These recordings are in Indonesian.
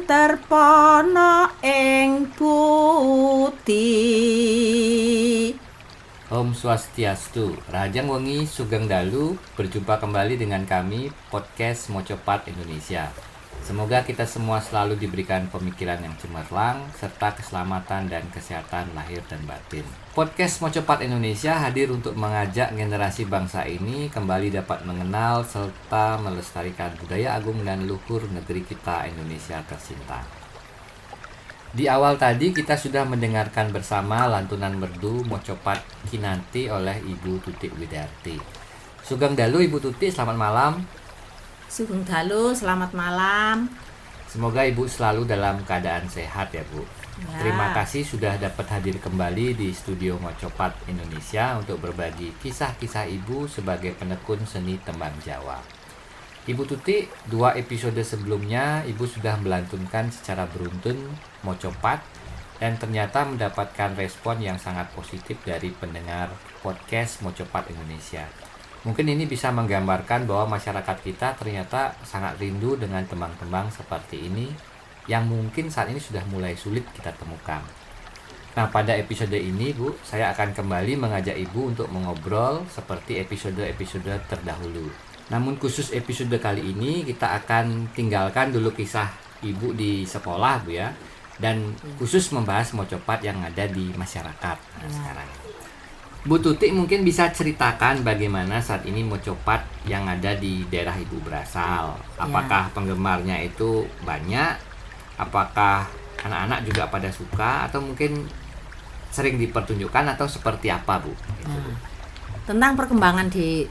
terpono ing puti. Om Swastiastu, Rajang Wengi Sugeng Dalu. Berjumpa kembali dengan kami, Podcast Mocopat Indonesia. Semoga kita semua selalu diberikan pemikiran yang cemerlang, serta keselamatan dan kesehatan lahir dan batin. Podcast Mocopat Indonesia hadir untuk mengajak generasi bangsa ini kembali dapat mengenal serta melestarikan budaya agung dan luhur negeri kita Indonesia tercinta. Di awal tadi kita sudah mendengarkan bersama lantunan merdu Mocopat Kinanti oleh Ibu Tutik Widarti. Sugeng Dalu Ibu Tutik, selamat malam. Sugeng Dalu, selamat malam. Semoga Ibu selalu dalam keadaan sehat ya Bu. Ya. Terima kasih sudah dapat hadir kembali di studio Mocopat Indonesia untuk berbagi kisah-kisah Ibu sebagai penekun seni tembang Jawa. Ibu Tutik, 2 episode sebelumnya Ibu sudah melantunkan secara beruntun Mocopat dan ternyata mendapatkan respon yang sangat positif dari pendengar podcast Mocopat Indonesia. Mungkin ini bisa menggambarkan bahwa masyarakat kita ternyata sangat rindu dengan tembang-tembang seperti ini yang mungkin saat ini sudah mulai sulit kita temukan. Nah, pada episode ini Bu, saya akan kembali mengajak Ibu untuk mengobrol seperti episode-episode terdahulu. Namun khusus episode kali ini kita akan tinggalkan dulu kisah Ibu di sekolah Bu ya, dan khusus membahas Mocopat yang ada di masyarakat sekarang. Bu Tutik mungkin bisa ceritakan bagaimana saat ini Mocopat yang ada di daerah Ibu berasal. Apakah penggemarnya itu banyak? Apakah anak-anak juga pada suka? Atau mungkin sering dipertunjukkan atau seperti apa Bu? Nah, tentang perkembangan di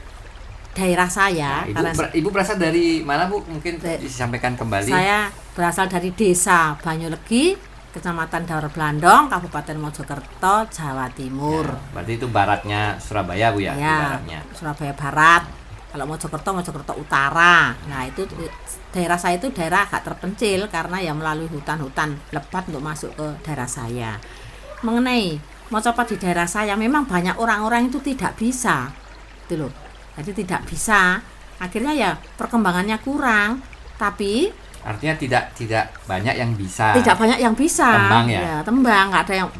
daerah saya. Nah, Ibu berasal dari mana Bu? Mungkin disampaikan kembali. Saya berasal dari desa Banyulegi, Kecamatan Daur Blandong, Kabupaten Mojokerto, Jawa Timur. Ya, berarti itu baratnya Surabaya Bu ya? Ya, Surabaya Barat. Kalau Mojokerto Utara. Nah, itu daerah saya itu daerah agak terpencil karena ya melalui hutan-hutan lebat untuk masuk ke daerah saya. Mengenai Mocopat di daerah saya, memang banyak orang-orang itu tidak bisa. Itu loh. Jadi tidak bisa. Akhirnya ya perkembangannya kurang. Tapi artinya tidak banyak yang bisa. Tidak banyak yang bisa. Tembang ya? Tembang, nggak ada yang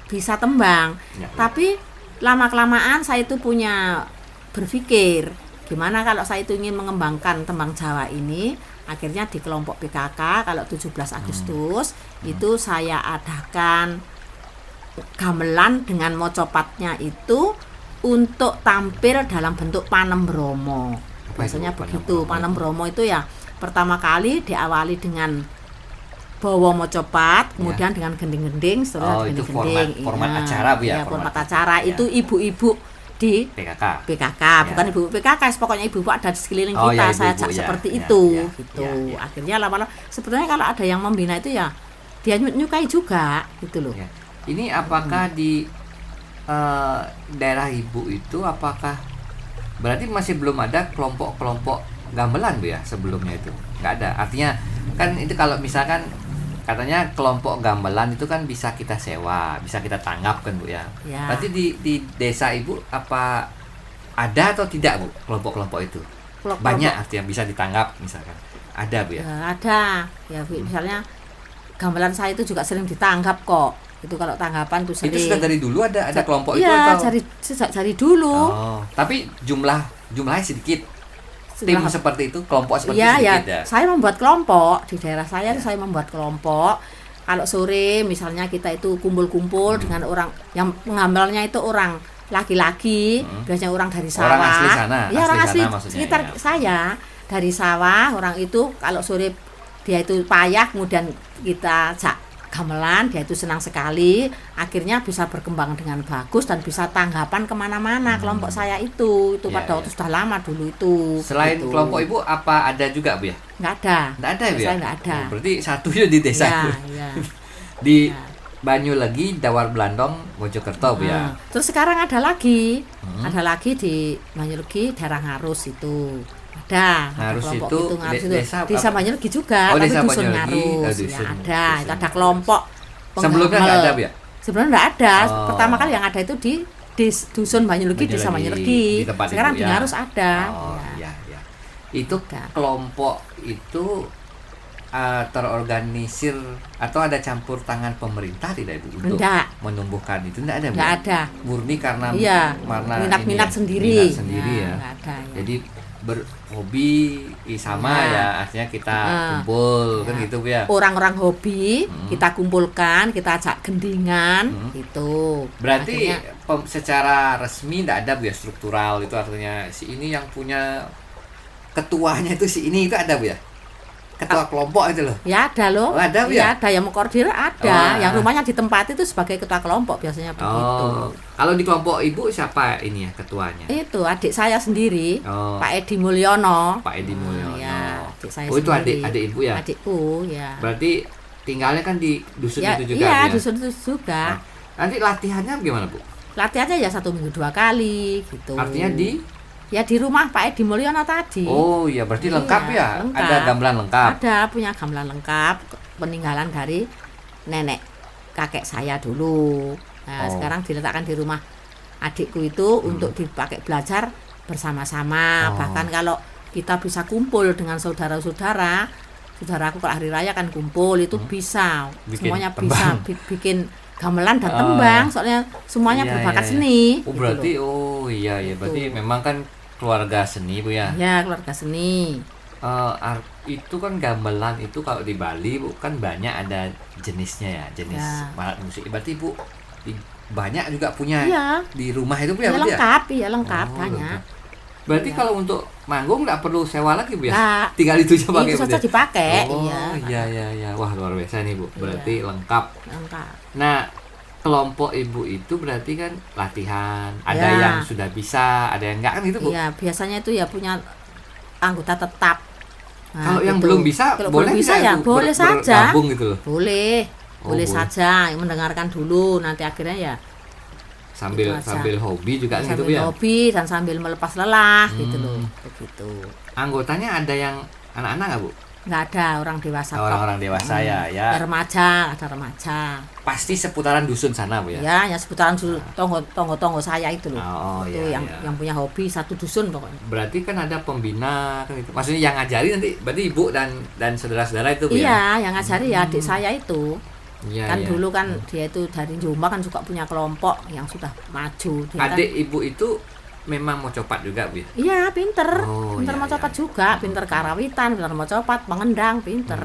bisa tembang. Ya. Tapi lama-kelamaan saya itu punya berpikir, gimana kalau saya itu ingin mengembangkan tembang Jawa ini. Akhirnya di kelompok PKK, kalau 17 Agustus, itu saya adakan gamelan dengan Mocopatnya itu untuk tampil dalam bentuk Panem Bromo. Biasanya begitu. Panem Bromo itu ya pertama kali diawali dengan bawa Mocopat, kemudian dengan gending-gending, setelah gending-gending. Format acara Bu ya? Format acara itu ibu-ibu di PKK, bukan ibu PKK, pokoknya ibu-ibu ada di sekeliling kita. Saya ajak seperti itu, gitu. Akhirnya lama-lama sebetulnya kalau ada yang membina itu ya dia nyukai juga, gitu loh. Ya. Ini apakah di daerah Ibu itu apakah berarti masih belum ada kelompok-kelompok gamelan Bu ya sebelumnya itu? Nggak ada. Artinya kan itu kalau misalkan katanya kelompok gamelan itu kan bisa kita sewa, bisa kita tanggap kan Bu ya. Berarti di desa Ibu apa ada atau tidak Bu kelompok-kelompok itu? Banyak artinya bisa ditanggap misalkan. Ada Bu ya? Ada. Ya misalnya gamelan saya itu juga sering ditanggap kok. Itu kalau tanggapan tuh sering. Itu sudah dari dulu ada kelompok itu atau? Iya, dari dulu. Oh, tapi jumlahnya sedikit. Tim seperti itu, kelompok seperti itu sedikit ya. Saya membuat kelompok di daerah saya. Saya membuat kelompok. Kalau sore misalnya kita itu kumpul-kumpul dengan orang yang penggambarnya itu orang laki-laki, biasanya orang dari sawah. Orang asli sana. Ya, orang asli ya. sekitar saya dari sawah. Orang itu kalau sore dia itu payah, kemudian kita gamelan, dia itu senang sekali, akhirnya bisa berkembang dengan bagus dan bisa tanggapan kemana-mana. Kelompok saya itu pada waktu sudah lama dulu itu. Selain gitu. Kelompok Ibu apa ada juga Bu ya? Nggak ada ya Bu ya? Saya nggak ada. Berarti satunya di desa Bu. Di Banyulegi, Daur Blandong, Mojokerto Bu ya. Terus sekarang ada lagi di Banyulegi, daerah Ngarus itu. Ngarus itu desa Banyulegi juga, tapi dusun Ngarus. Itu ada kelompok sebelumnya nggak ada Bu ya? Sebelumnya nggak ada. Pertama kali yang ada itu di dusun Banyulegi, desa Banyulegi. Sekarang di Ngarus ada. Itu kelompok itu terorganisir atau ada campur tangan pemerintah tidak Ibu untuk Enggak. menumbuhkan itu? Enggak ada Bu? Enggak ada. Murni karena Iya, minat-minat sendiri. minat sendiri ya. Enggak ada ya. Jadi berhobi sama Ya. ya, artinya kita kumpul kan Ya. gitu Bu ya. Orang-orang hobi kita kumpulkan, kita ajak gendingan gitu. Berarti Akhirnya, secara resmi enggak ada Bu ya, struktural itu artinya si ini yang punya ketuanya itu si ini itu ada Bu ya? Ketua kelompok itu loh. ya ada loh. Oh, ada, Bu, ya ya? ada yang mengkoordinir ada, yang rumahnya ditempati itu sebagai ketua kelompok biasanya begitu. Oh, kalau di kelompok Ibu siapa ini ya ketuanya? Itu adik saya sendiri, Oh. Pak Edi Mulyono. Pak Edi Mulyono. Ya, adik saya Oh, itu sendiri. adik Ibu ya? Adikku ya. Berarti tinggalnya kan di dusun Ya, itu juga iya, Bu, ya? dusun itu juga. Nah, nanti latihannya gimana Bu? Latihannya ya 1 minggu 2 kali gitu. Artinya di Ya di rumah Pak Edi Mulyono tadi. Oh iya, berarti Iya, lengkap ya? lengkap. Ada gamelan lengkap. Ada, punya gamelan lengkap, peninggalan dari nenek kakek saya dulu. Nah, Oh. sekarang diletakkan di rumah adikku itu untuk dipakai belajar bersama-sama. Oh. Bahkan kalau kita bisa kumpul dengan saudara-saudara, saudaraku kalau hari raya kan kumpul itu bisa. Bikin Semuanya tembang. bisa bikin gamelan dan tembang, soalnya semuanya Iya, berbakat iya, iya. seni. Oh gitu berarti loh. iya berarti Gitu. memang kan keluarga seni Bu ya. Ya, keluarga seni. Itu kan gamelan itu kalau di Bali Bu kan banyak ada jenisnya ya, jenis Ya. alat musik. Berarti Bu banyak juga punya Iya. di rumah itu Bu Ya, ya, berarti ya? lengkap, iya lengkap Oh, banyak. lengkap. Berarti Iya. kalau untuk manggung nggak perlu sewa lagi Bu ya? Nggak. Tinggal itu aja pakai Itu Bu, saja ya? dipakai, Oh iya. iya. Wah luar biasa nih Bu. Berarti lengkap. Lengkap. Nah, kelompok Ibu itu berarti kan latihan. Ada Ya. yang sudah bisa, ada yang enggak kan gitu Bu? Iya, biasanya itu ya punya anggota tetap. Nah, Kalau yang gitu. belum bisa, Kalau boleh belum bisa tidak, ya Bu, boleh saja. bergabung gitu loh. Boleh. Oh, Boleh boleh. saja mendengarkan dulu, nanti akhirnya ya Sambil Itu aja. sambil hobi juga kan gitu sambil Bu ya. hobi dan sambil melepas lelah gitu loh. Begitu. Anggotanya ada yang anak-anak nggak Bu? Nggak ada orang dewasa kok. Orang-orang dewasa ya. Ada remaja, ada remaja. Pasti seputaran dusun sana Bu ya. Ya, seputaran tonggo saya itu loh. Oh, Itu iya, yang iya. yang punya hobi satu dusun pokoknya. Berarti kan ada pembina kan itu. Maksudnya yang ngajari nanti berarti Ibu dan saudara-saudara itu Bu ya. Iya, yang ngajari ya adik saya itu. Iya, Kan iya. dulu kan dia itu dari Jombang kan juga punya kelompok yang sudah maju. Dia kan- Adik Ibu itu memang mau copat juga Bu ya. Iya, pinter. Oh, Pinter iya, mau copat iya. juga, pinter karawitan, pinter mau copat, pengendang, pinter.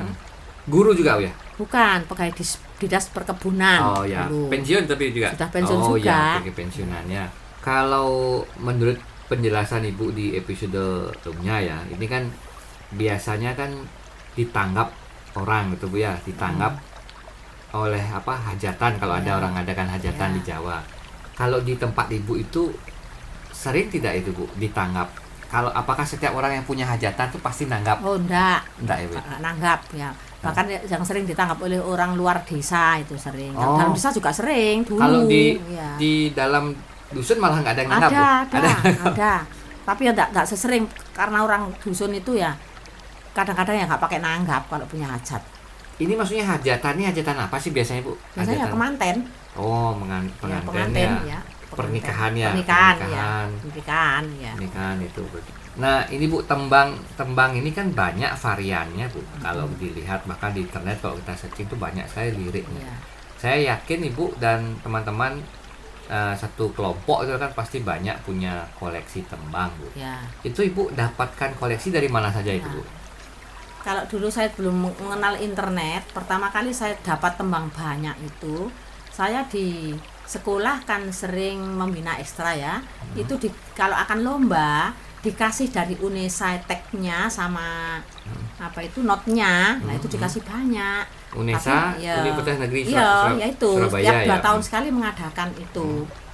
Guru juga Bu ya. Bukan, pegawai dinas perkebunan. Oh ya, dulu. pensiun tapi juga. Sudah pensiun oh, juga. ya, oke, pensiunannya. Kalau menurut penjelasan Ibu di episode sebelumnya ya, ini kan biasanya kan ditanggap orang gitu Bu ya, ditanggap oleh hajatan kalau ada Ya. orang adakan hajatan Ya. di Jawa. Kalau di tempat Ibu itu sering tidak itu Bu ditanggap? Kalau apakah setiap orang yang punya hajatan tuh pasti nanggap? Oh, enggak. Enggak ya Bu? Nggak nanggap ya. Bahkan yang sering ditangkap oleh orang luar desa itu sering. Yang Oh. dalam desa juga sering dulu. Kalau ya. di dalam dusun malah nggak ada yang nanggap Bu? ada. Tapi ya enggak sesering karena orang dusun itu ya kadang-kadang ya nggak pakai nanggap kalau punya hajat. Ini maksudnya hajatannya hajatan apa sih biasanya Bu? Biasanya Hajatan. kemanten. Oh, Ya, pengantin pengantin ya. ya. Pernikahan ya. Pernikahan Pernikahan. ya. Pernikahan ya. Pernikahan itu. Nah, ini Bu tembang ini kan banyak variannya Bu. Kalau dilihat bahkan di internet kalau kita searching tuh banyak sekali liriknya. Ya. Saya yakin Ibu dan teman-teman satu kelompok itu kan pasti banyak punya koleksi tembang Bu. Ya. Itu Ibu dapatkan koleksi dari mana saja itu Ya. Bu? Kalau dulu saya belum mengenal internet, pertama kali saya dapat tembang banyak itu, saya di sekolah kan sering membina ekstra ya. Itu kalau akan lomba dikasih dari UNESA tag-nya sama apa itu notnya, nah itu dikasih banyak. UNESA, Tapi, ya, Universitas Negeri iya, ya itu Surabaya setiap 2 ya. tahun sekali mengadakan itu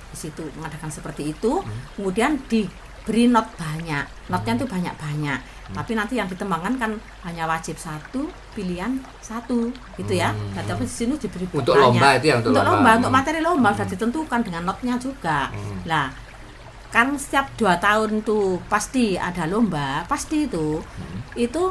di situ mengadakan seperti itu, kemudian diberi not banyak, notnya itu banyak-banyak. Tapi nanti yang ditembangkan kan hanya wajib satu, pilihan satu, gitu ya. Nah, tapi di sini diberi Untuk banyak. lomba itu ya, untuk lomba. untuk materi lomba sudah ditentukan dengan notnya juga. Lah, kan setiap 2 tahun tuh pasti ada lomba, pasti itu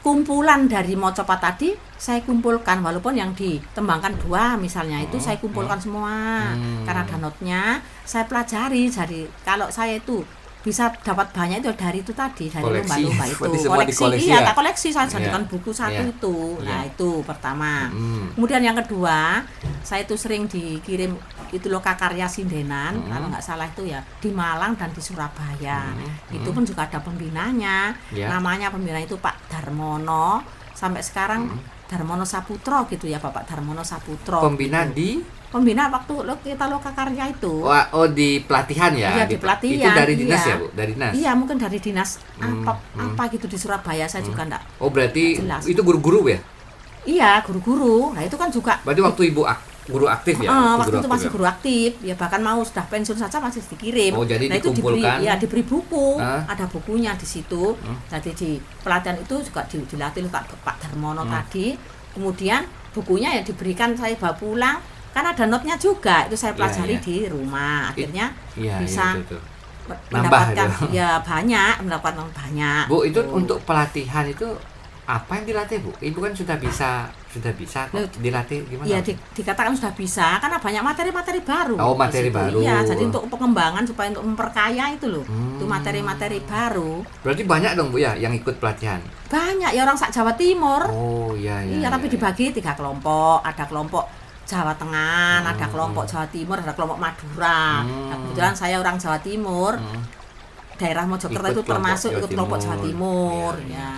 kumpulan dari mocopat tadi saya kumpulkan, walaupun yang ditembangkan 2 misalnya itu saya kumpulkan semua karena ada notnya. Saya pelajari, jadi kalau saya itu bisa dapat banyak itu dari itu tadi, dari Koleksi. lomba-lomba itu. Berarti semua dikoleksi Iya, ya? tak koleksi saya jadikan Iya. buku satu Iya. itu. Nah, Iya. itu pertama. Mm. Kemudian yang kedua, saya itu sering dikirim itu lokakarya sindenan, kalau nggak salah itu ya di Malang dan di Surabaya. Itu pun juga ada pembinanya. Ya. Namanya pembina itu Pak Darmono. Sampai sekarang Darmono Saputro gitu ya, Bapak Darmono Saputro. Pembina gitu. di Pembina waktu kita lokakarya itu. di pelatihan ya? Iya, di pelatihan. Itu dari dinas iya. ya, Bu? Dari dinas? Iya, mungkin dari dinas apa gitu di Surabaya, saya juga enggak. Oh, berarti Jelas. itu guru-guru ya? Iya, guru-guru. Nah, itu kan juga Berarti waktu Ibu guru aktif ya? waktu itu aktif masih ya? guru aktif, ya bahkan mau sudah pensiun saja masih dikirim. Oh, jadi nah, itu dikumpulkan. diberi buku, Ah. ada bukunya di situ. Jadi di pelatihan itu juga dilatih Pak Darmono tadi. Kemudian bukunya ya diberikan, saya bawa pulang. Kan ada notnya juga, itu saya Iya, pelajari iya. di rumah. Akhirnya Iya, bisa itu. mendapatkan Nambah itu. ya banyak, mendapatkan banyak. Bu, itu Tuh. untuk pelatihan itu apa yang dilatih, Bu? Ibu kan sudah bisa kok. Loh, Dilatih gimana? Iya, dikatakan sudah bisa karena banyak materi-materi baru. Oh, di materi situ. baru. Iya, jadi untuk pengembangan supaya untuk memperkaya itu loh. Itu materi-materi baru. Berarti banyak dong, Bu ya yang ikut pelatihan. Banyak ya orang sak Jawa Timur. Oh, iya. Iya, tapi dibagi 3 kelompok. Ada kelompok Jawa Tengah, ada kelompok Jawa Timur, ada kelompok Madura. Nah, kebetulan saya orang Jawa Timur. Daerah Mojokerto Ikut itu termasuk kelompok ikut kelompok Jawa Jawa Timur. Timur. Iya,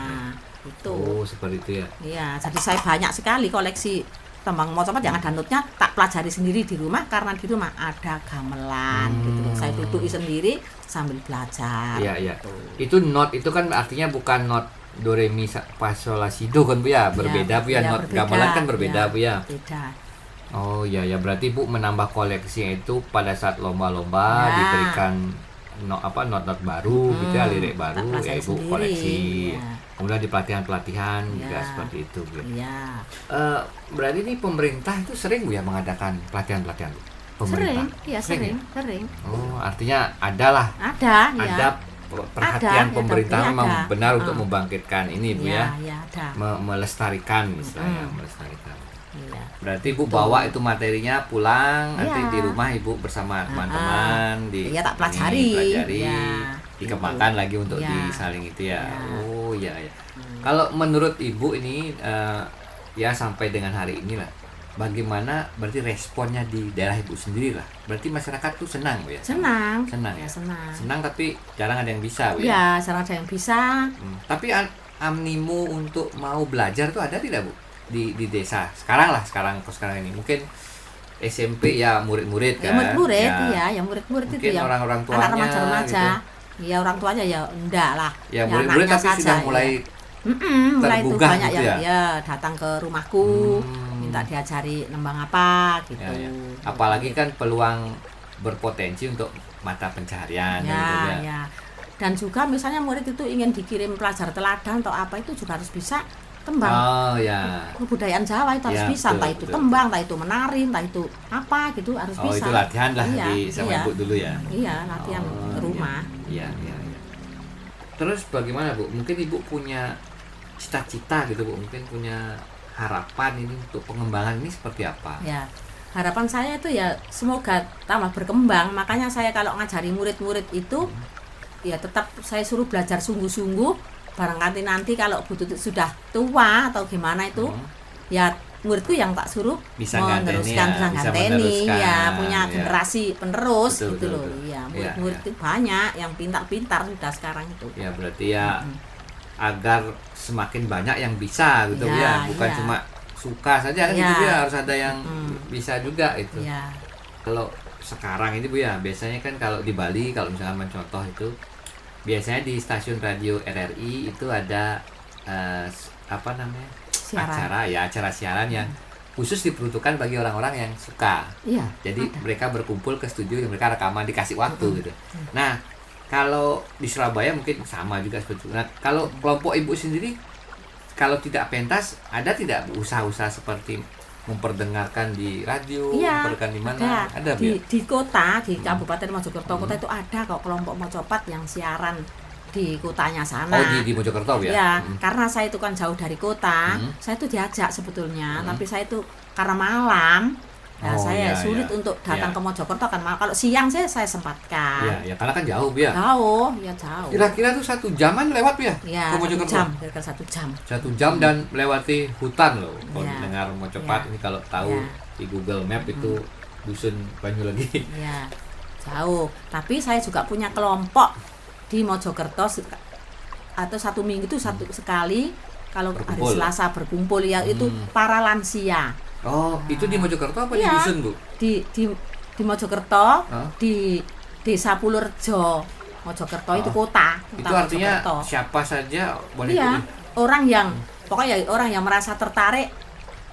Ya, itu. Oh, seperti itu ya. Iya, jadi saya banyak sekali koleksi tembang mocopat yang ada notnya, tak pelajari sendiri di rumah karena di rumah ada gamelan gitu. Saya duduki sendiri sambil belajar. Iya, iya. gitu. Itu not itu kan artinya bukan not do re mi fa sol la si do kan, Bu ya. Berbeda, Bu ya. Iya, Not berbeda. gamelan kan berbeda, Iya, Bu ya. Beda. Oh, iya ya. Berarti Bu menambah koleksinya itu pada saat lomba-lomba Ya. diberikan not baru gitu ya, lirik baru tak pelajari ya Ibu sendiri. koleksi. Ya. Kemudian di pelatihan-pelatihan juga Ya. seperti itu, Bu. Iya. Berarti ini pemerintah itu sering, Bu ya, mengadakan pelatihan-pelatihan, Bu? Sering, iya Sering sering. Oh, artinya adalah Ada, ya. ada perhatian Ada, pemerintah ada, memang ada. benar untuk membangkitkan ini, Bu ya. Iya, ada. Melestarikan misalnya, melestarikan. Iya. Berarti Ibu bawa itu materinya pulang, nanti Iya. di rumah Ibu bersama teman-teman Iya, tak pelajari. pelajari, Iya, dikembangkan lagi untuk Iya. disaling itu ya. Iya. Oh, iya ya. Kalau menurut Ibu ini ya sampai dengan hari inilah, bagaimana berarti responnya di daerah Ibu sendiri lah? Berarti masyarakat tuh senang, Bu ya? Senang. Senang Ya, ya. senang. Senang tapi jarang ada yang bisa, Bu ya. Iya, sekarang ada yang bisa. Tapi animo untuk mau belajar tuh ada tidak, Bu? Di desa sekarang ini mungkin SMP ya murid-murid Ya, kan, murid-murid, iya, yang murid-murid itu mungkin yang orang-orang anak tuanya remaja-remaja. Iya, orang tuanya ya enggak lah. ya murid-murid anaknya tapi saja, sudah ya. mulai Mulai itu tergugah banyak gitu yang ya? datang ke rumahku, minta diajari nembang apa gitu. ya, ya. Apalagi kan peluang berpotensi untuk mata pencaharian ya, gitu ya. ya. Dan juga misalnya murid itu ingin dikirim pelajar teladan atau apa itu juga harus bisa tembang. Oh ya. Kebudayaan Jawa itu harus Ya, bisa, betul, entah itu betul. tembang, entah itu menari, entah itu apa gitu harus Oh bisa. itu latihan lah Iya, di sama iya. Ibu dulu ya. Iya, latihan Oh, ke rumah. Iya, iya, iya. Terus bagaimana, Bu? Mungkin Ibu punya cita-cita gitu, Bu. Mungkin punya harapan ini untuk pengembangan ini seperti apa? Ya, harapan saya itu ya semoga tambah berkembang. Makanya saya kalau ngajari murid-murid itu ya tetap saya suruh belajar sungguh-sungguh. Barangkali nanti kalau Bu Tuti sudah tua atau gimana itu ya muridku yang tak suruh Bisa nganteni meneruskan, ya, bisa bisa nganteni meneruskan, ya, punya ya. generasi penerus Betul, gitu betul, loh. betul. Iya, Iya, murid-murid iya. itu banyak yang pintar-pintar sudah sekarang itu. Ya berarti ya agar semakin banyak yang bisa gitu Iya, ya, bukan iya. cuma suka saja kan Iya. gitu ya, harus ada yang bisa juga itu. Iya. Kalau sekarang ini, Bu ya, biasanya kan kalau di Bali kalau misalnya mencontoh itu biasanya di stasiun radio RRI itu ada apa namanya? Siaran. acara siaran yang khusus diperuntukkan bagi orang-orang yang suka. Iya. Jadi mereka berkumpul ke studio dan mereka rekaman dikasih waktu gitu. Nah, kalau di Surabaya mungkin sama juga seperti itu. Nah, kalau kelompok Ibu sendiri kalau tidak pentas ada tidak usaha-usaha seperti memperdengarkan di radio, Iya, memperdengarkan di mana? Ada, Bu, di, ya? di kota, di Kabupaten Mojokerto kota itu ada kok kelompok mocopat yang siaran di kotanya sana. Oh, di Mojokerto ya? Ya, karena saya itu kan jauh dari kota, saya itu diajak sebetulnya, tapi saya itu karena malam Nah, saya sulit iya. untuk datang Iya. ke Mojokerto kan. Kalau siang saya sempatkan. Iya, ya karena kan jauh Bu ya. Jauh, ya jauh. Kira-kira tuh 1 jaman lewat Bu ya? Ya, Ke 1 Mojokerto. jam, kira-kira 1 jam. 1 jam dan melewati hutan loh. Kalau Iya. dengar Mojopat Iya. ini kalau tahu Iya. di Google Map itu dusun Banyulegi. Ya, jauh. Tapi saya juga punya kelompok di Mojokerto atau 1 minggu itu sekali kalau hari Berkumpul. Selasa berkumpul ya itu para lansia. Oh, itu di Mojokerto apa di Iya. dusun Bu? Di Mojokerto, Hah? di Desa Pulurjo. Mojokerto itu Oh. kota Itu artinya Mojokerto. siapa saja boleh Iya, ikut? orang yang pokoknya orang yang merasa tertarik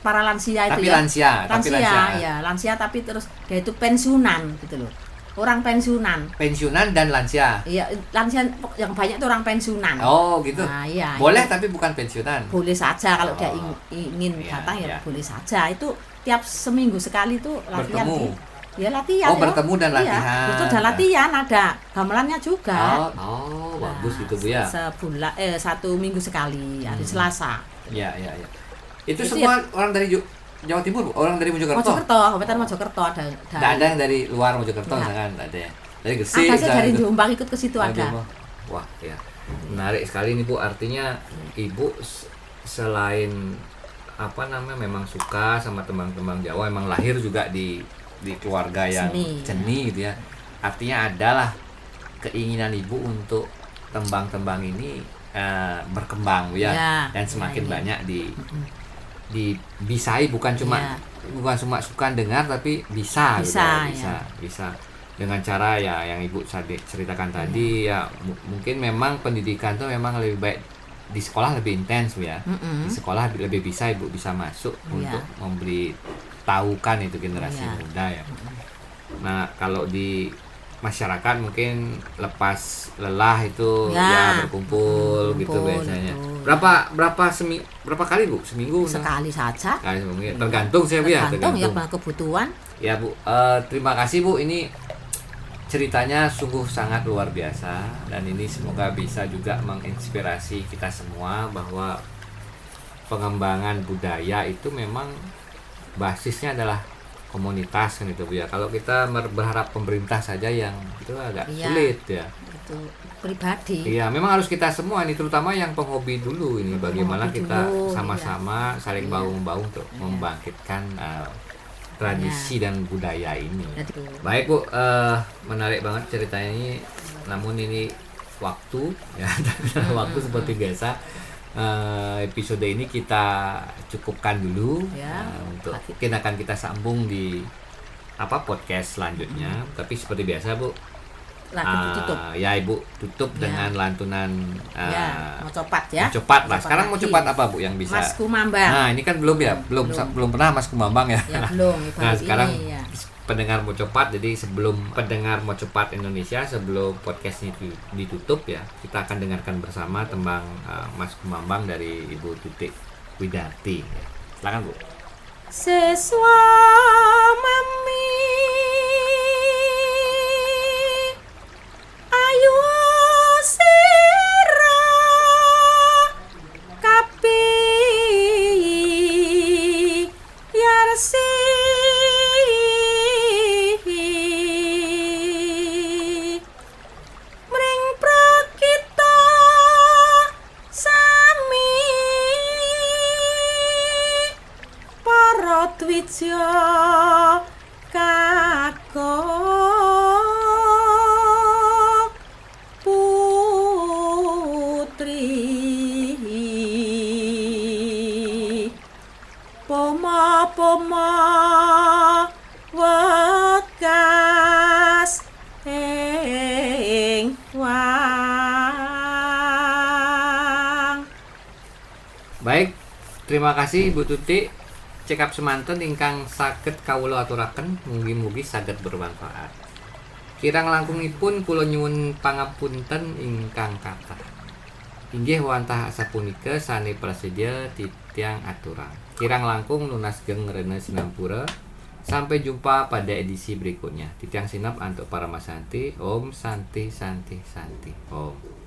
para lansia itu Tapi ya. lansia, tapi lansia. Ya, lansia tapi terus dia itu pensiunan gitu loh. Orang pensiunan. Pensiunan dan lansia. Iya, lansia yang banyak itu orang pensiunan. Oh, gitu. Nah, iya. Boleh itu tapi bukan pensiunan. boleh saja kalau dia Oh. ingin Iya, datang ya iya. boleh saja. Itu tiap seminggu sekali tuh latihan Bertemu. Ya latihan. Oh, bertemu dan latihan. Iya, itu ada latihan, ada gamelannya juga. Oh, Nah, bagus gitu Bu ya. Sebulan 1 minggu sekali hari Selasa. Iya, iya, iya. Itu Itu semua orang dari Jawa Timur, Bu? Orang dari Mojokerto? Mojokerto, Kabupaten Mojokerto ada. Nggak ada yang dari luar Mojokerto Nggak. misalkan, nggak ada ya? Dari Gresik. Ada sih dari misalkan. Jombang ikut ke situ Oh, ada. Jombang. Wah, ya. Menarik sekali nih Bu. Artinya Ibu selain apa namanya memang suka sama tembang-tembang Jawa, emang lahir juga di keluarga yang seni gitu ya. Artinya adalah keinginan Ibu untuk tembang-tembang ini berkembang Bu ya, Ya, dan semakin ya, ya. banyak dibisai, bukan cuma Ya. bukan cuma suka dengar tapi bisa gitu Bisa, ya. ya. Bisa dengan cara ya yang Ibu ceritakan tadi ya mungkin memang pendidikan tuh memang lebih baik di sekolah lebih intens Bu ya. Di sekolah lebih bisa Ibu bisa masuk Iya. untuk memberi tahukan itu generasi Iya. muda ya. Nah, kalau di masyarakat mungkin lepas lelah itu Ya. ya berkumpul gitu Kumpul, biasanya. betul. Berapa kali Bu? Seminggu? Sekali saja. Kali seminggu ya. Tergantung saya Bu ya, Tergantung ya kebutuhan. Ya Bu, terima kasih Bu, ini ceritanya sungguh sangat luar biasa dan ini semoga bisa juga menginspirasi kita semua bahwa pengembangan budaya itu memang basisnya adalah komunitas kan itu Bu ya. Kalau kita berharap pemerintah saja yang itu agak Iya. sulit ya. Itu pribadi. Iya, memang harus kita semua ini terutama yang penghobi dulu ini bagaimana Penghobi kita dulu, sama-sama saling Iya. bahu-membahu untuk Iya. membangkitkan tradisi dan budaya ini. Jadi, Baik Bu, menarik banget ceritanya ini. Namun ini waktu ya, waktu seperti biasa. Episode ini kita cukupkan dulu Ya. untuk mungkin akan kita sambung di podcast selanjutnya. Tapi seperti biasa Bu, lagi ditutup. ya Ibu tutup Ya. dengan lantunan Ya, mau copat ya. Mojopat lah. Copat Sekarang mau lagi. copat apa Bu yang bisa? Mas Kumambang. Nah, ini kan belum ya, belum pernah Mas Kumambang ya. Ya belum, Nah, baru sekarang ini ya. pendengar Mojopat, jadi sebelum pendengar Mojopat Indonesia, sebelum podcast ini ditutup ya, kita akan dengarkan bersama tembang Mas Kumambang dari Ibu Tutik Widarti. Silakan Bu. Seswa mami ayu sira kapi yarsi mring prakita sami para dwija kakok putri poma wekas ing wang. Baik, terima kasih Ibu Tutik. Cekap semanten ingkang saged kawula aturaken, mugi-mugi saged bermanfaat. Kirang langkungipun kula nyuwun pangapunten ingkang kathah. Inggih wantah sapunika sane prasedya titiang aturang. Kirang langkung lunas geng rene sinampura. Sampai jumpa pada edisi berikutnya. Titiang sinap untuk para masanti. Om Santi Santi Santi. Om.